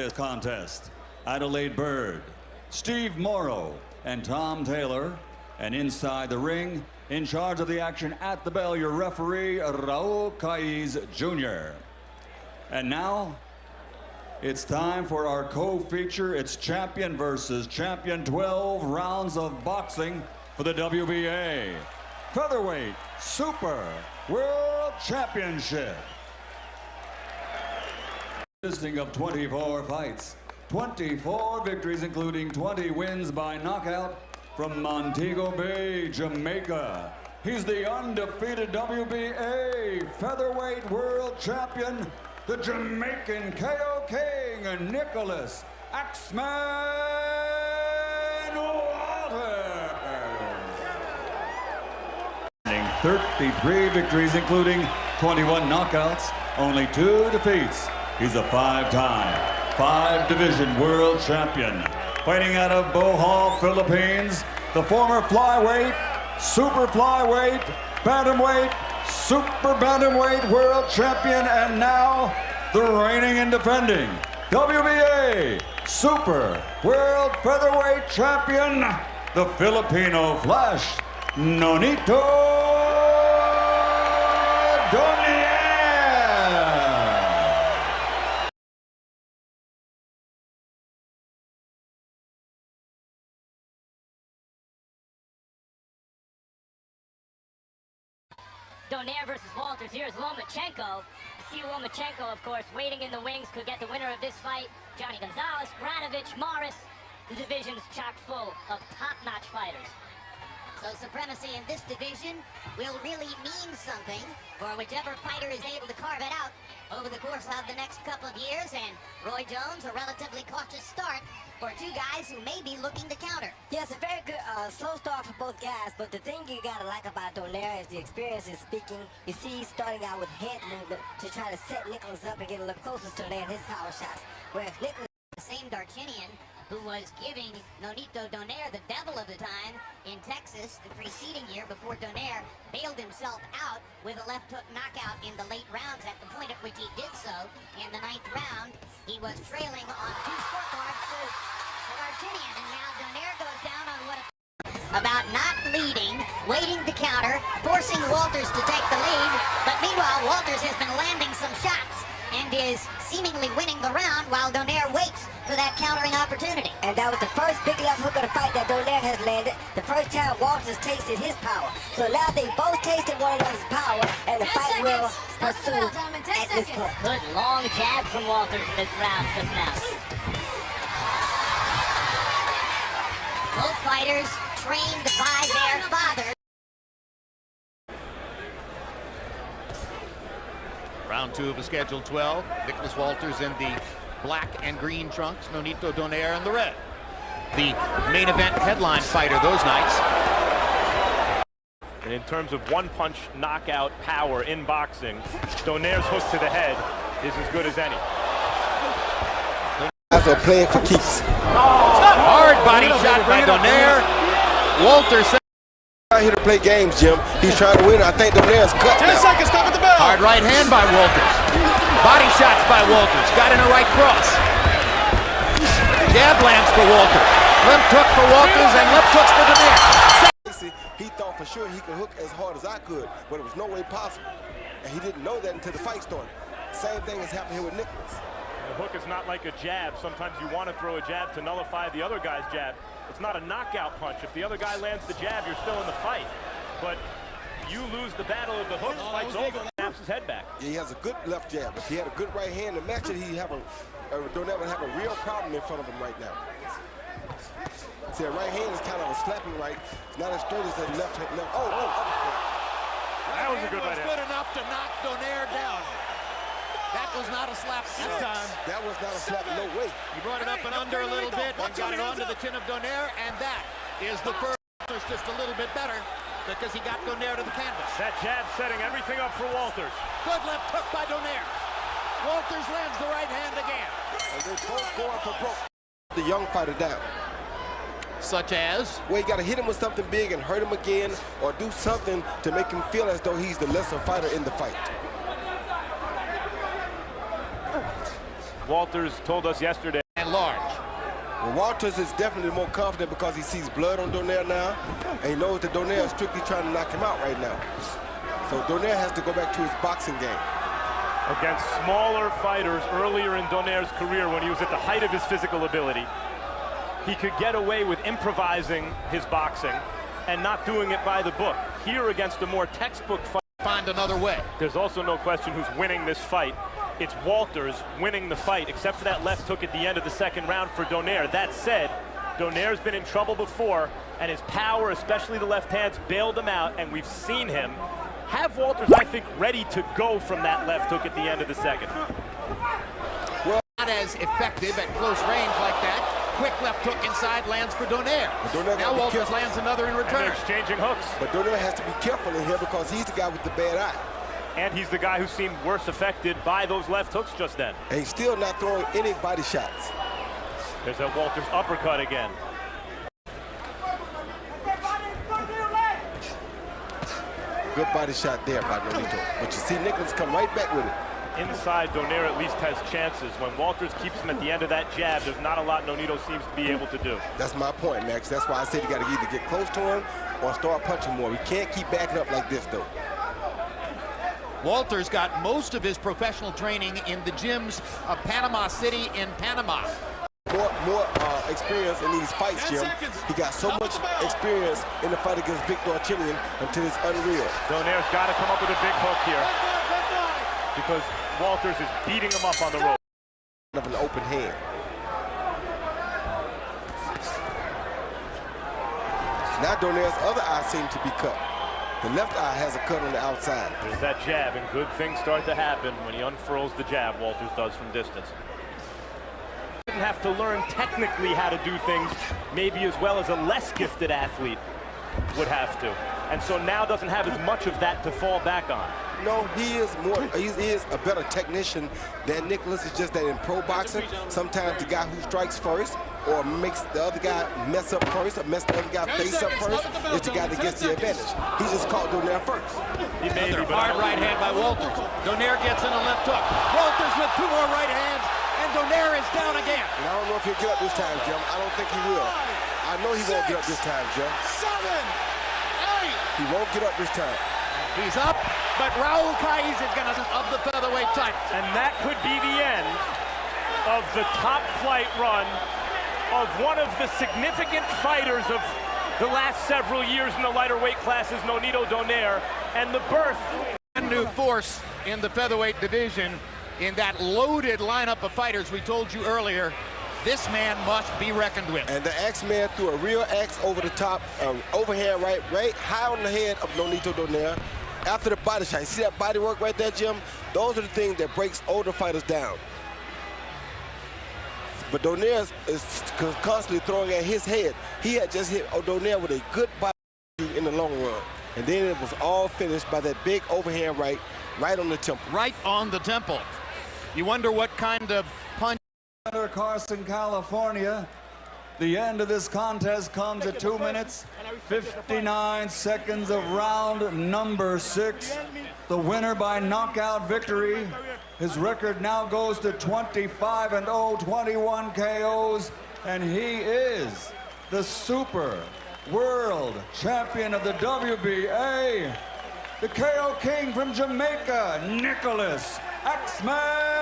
This contest, Adelaide Bird, Steve Morrow, and Tom Taylor. And inside the ring, in charge of the action at the bell, your referee, Raul Caiz Jr. And now, it's time for our co-feature. It's champion versus champion, 12 rounds of boxing for the WBA Featherweight Super World Championship. Consisting of 24 fights, 24 victories, including 20 wins by knockout from Montego Bay, Jamaica. He's the undefeated WBA Featherweight World Champion, the Jamaican KO King, Nicholas Axeman Walters. 33 victories, including 21 knockouts, only 2 defeats. He's a 5-time, 5-division world champion. Fighting out of Bohol, Philippines, the former flyweight, super flyweight, bantamweight, super bantamweight world champion, and now the reigning and defending WBA Super World Featherweight Champion, the Filipino Flash, Nonito Donaire. Donaire versus Walters. Here's Lomachenko. See Lomachenko, of course, waiting in the wings, could get the winner of this fight. Johnny Gonzalez, Granovich, Morris. The division's chock full of top-notch fighters. So supremacy in this division will really mean something for whichever fighter is able to carve it out over the course of the next couple of years. And Roy Jones, a relatively cautious start for two guys who may be looking to counter. Yes, a very good slow start for both guys, but the thing you gotta like about Donaire is the experience in speaking. You see he's starting out with head movement to try to set Nicholas up and get a little closer to land his power shots. Whereas Nicholas, the same Darchinian who was giving Nonito Donaire the devil of the time in Texas the preceding year before Donaire bailed himself out with a left hook knockout in the late rounds, at the point at which he did so in the 9th round. He was trailing on 2 scorecards to Darchinian, and now Donaire goes down on what about not leading, waiting to counter, forcing Walters to take the lead, but meanwhile Walters has been landing some shots and is seemingly winning the round while Donaire waits for that countering opportunity. and that was the first big left hook of the fight that Donaire has landed. The first time Walters tasted his power. So now they both tasted one another's power, and the fight will pursue at this point. Good long jab from Walters in this round just now. Both fighters trained by their father. Round 2 of a scheduled 12. Nicholas Walters in the black and green trunks. Nonito Donaire in the red. The main event headline fighter those nights. And in terms of one-punch knockout power in boxing, Donaire's hook to the head is as good as any. That's a playing for keeps. Hard body shot by Donaire. Walters Out here to play games, Jim. He's trying to win. I think Donaire's cut 10 now. seconds, stop at the bell. hard right hand by Walters. Body shots by Walters. Got in a right cross. Jab lands for Walters. Limp hook for Walters and limp hooks for Donaire. He thought for sure he could hook as hard as I could, but it was no way possible. And he didn't know that until the fight started. Same thing has happened here with Nicholas. The hook is not like a jab. Sometimes you want to throw a jab to nullify the other guy's jab. It's not a knockout punch. If the other guy lands the jab, you're still in the fight. But you lose the battle of the hook, the fight's over. Snaps his head back. Yeah, he has a good left jab. If he had a good right hand to match it, he'd have Donaire would have a real problem in front of him right now. See, a right hand is kind of a slapping right. It's not as straight as that left hand. That was a good right hand. Good enough to knock Donaire down. That was not a slap that time. That was not a slap, no way. He brought it up and under a little bit and got it onto the chin of Donaire, and that is the first. It's just a little bit better because he got Donaire to the canvas. That jab setting everything up for Walters. Good left hook by Donaire. Walters lands the right hand again. And they both going for broke. The young fighter down. Such as? Well, you got to hit him with something big and hurt him again, or do something to make him feel as though he's the lesser fighter in the fight. Walters told us yesterday. And large. Well, Walters is definitely more confident because he sees blood on Donaire now, and he knows that Donaire is strictly trying to knock him out right now. So Donaire has to go back to his boxing game. Against smaller fighters earlier in Donaire's career, when he was at the height of his physical ability, he could get away with improvising his boxing and not doing it by the book. Here, against a more textbook fight, Find another way. there's also no question who's winning this fight. It's Walters winning the fight, except for that left hook at the end of the second round for Donaire. That said, Donaire's been in trouble before, and his power, especially the left hands, bailed him out, and we've seen him have Walters, I think, ready to go from that left hook at the end of the second. Well, not as effective at close range like that. Quick left hook inside lands for Donaire. Now Walters lands another in And return. they're exchanging hooks. But Donaire has to be careful in here because he's the guy with the bad eye. And he's the guy who seemed worse affected by those left hooks just then. And he's still not throwing any body shots. There's that Walters uppercut again. Good body shot there by Nonito. But you see Nicholas come right back with it. Inside, Donaire at least has chances. When Walters keeps him at the end of that jab, there's not a lot Nonito seems to be able to do. That's my point, Max. That's why I said you got to either get close to him or start punching more. We can't keep backing up like this, though. Walters got most of his professional training in the gyms of Panama City in Panama. More experience in these fights, Jim. He got so much experience in the fight against Victor Chilian until it's unreal. Donaire's got to come up with a big hook here because Walters is beating him up on the rope. Of an open hand. Now Donaire's other eye seems to be cut. The left eye has a cut on the outside. There's that jab, and good things start to happen when he unfurls the jab, Walters does from distance. Didn't have to learn technically how to do things maybe as well as a less gifted athlete would have to. And so now doesn't have as much of that to fall back on. No, he is a better technician than Nicholas. It's just that in pro boxing, sometimes the guy who strikes first or makes the other guy mess up first or mess the other guy face up first is the guy that gets the advantage. He just caught Donaire first. He may be, but hard right hand by Walters. Donaire gets in a left hook. Walters with two more right hands, and Donaire is down again. And I don't know if he'll get up this time, Jim. I don't think he will. I know he won't get up this time, Jim. 7, 8. He won't get up this time. He's up, but Raul Caiz is going to up the featherweight title. And that could be the end of the top flight run of one of the significant fighters of the last several years in the lighter weight classes, Nonito Donaire, and the birth. A new force in the featherweight division in that loaded lineup of fighters we told you earlier. This man must be reckoned with. And the X-Man threw a real X over the top, overhand right high on the head of Nonito Donaire after the body shot. You see that body work right there, Jim? Those are the things that breaks older fighters down. But Donaire is constantly throwing at his head. He had just hit Donaire with a good body in the long run. And then it was all finished by that big overhand right on the temple. Right on the temple. You wonder what kind of punch. Carson, California. The end of this contest comes at 2 minutes, 59 seconds of round number 6. The winner by knockout victory. His record now goes to 25-0, 21 KOs, and he is the Super World Champion of the WBA, the KO King from Jamaica, Nicholas X-Man